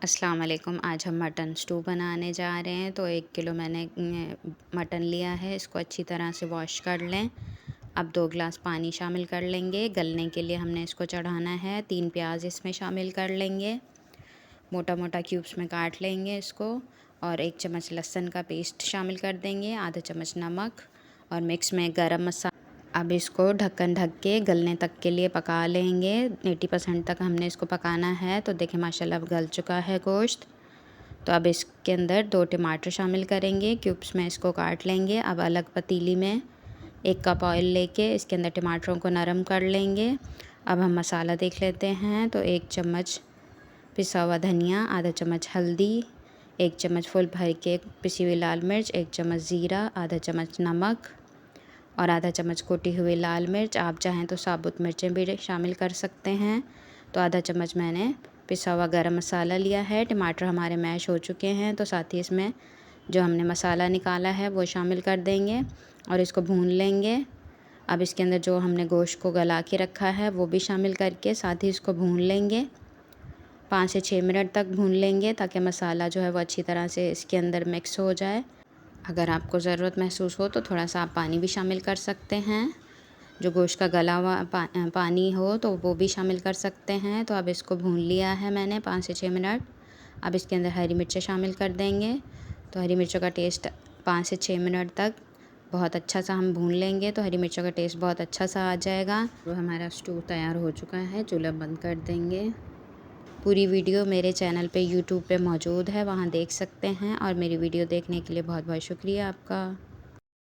अस्सलाम वालेकुम। आज हम मटन स्टू बनाने जा रहे हैं। तो 1 किलो मैंने मटन लिया है। इसको अच्छी तरह से वॉश कर लें। अब 2 गिलास पानी शामिल कर लेंगे। गलने के लिए हमने इसको चढ़ाना है। 3 प्याज इसमें शामिल कर लेंगे, मोटा मोटा क्यूब्स में काट लेंगे इसको। और 1 चम्मच लहसुन का पेस्ट शामिल कर देंगे, आधा चम्मच नमक और मिक्स में गरम मसाला। अब इसको ढक्कन ढक के गलने तक के लिए पका लेंगे। 80% तक हमने इसको पकाना है। तो देखिए माशाल्लाह अब गल चुका है गोश्त। तो अब इसके अंदर 2 टमाटर शामिल करेंगे, क्यूब्स में इसको काट लेंगे। अब अलग पतीली में 1 कप ऑयल लेके इसके अंदर टमाटरों को नरम कर लेंगे। अब हम मसाला देख लेते हैं। तो 1 चम्मच पिसा हुआ धनिया, आधा चम्मच हल्दी, 1 चम्मच फुल भर के पिसी हुई लाल मिर्च, 1 चम्मच ज़ीरा, आधा चम्मच नमक और आधा चम्मच कुटी हुई लाल मिर्च। आप चाहें तो साबुत मिर्चें भी शामिल कर सकते हैं। तो आधा चम्मच मैंने पिसा हुआ गरम मसाला लिया है। टमाटर हमारे मैश हो चुके हैं, तो साथ ही इसमें जो हमने मसाला निकाला है वो शामिल कर देंगे और इसको भून लेंगे। अब इसके अंदर जो हमने गोश्त को गला के रखा है वो भी शामिल करके साथ ही इसको भून लेंगे। 5 से 6 मिनट तक भून लेंगे ताकि मसाला जो है वो अच्छी तरह से इसके अंदर मिक्स हो जाए। अगर आपको ज़रूरत महसूस हो तो थोड़ा सा आप पानी भी शामिल कर सकते हैं। जो गोश्त का गला हुआ पानी हो तो वो भी शामिल कर सकते हैं। तो अब इसको भून लिया है मैंने 5 से 6 मिनट। अब इसके अंदर हरी मिर्चें शामिल कर देंगे। तो हरी मिर्चों का टेस्ट 5 से 6 मिनट तक बहुत अच्छा सा हम भून लेंगे तो हरी मिर्चों का टेस्ट बहुत अच्छा सा आ जाएगा। तो हमारा स्टू तैयार हो चुका है। चूल्हा बंद कर देंगे। पूरी वीडियो मेरे चैनल पे यूट्यूब पे मौजूद है, वहाँ देख सकते हैं। और मेरी वीडियो देखने के लिए बहुत बहुत शुक्रिया आपका।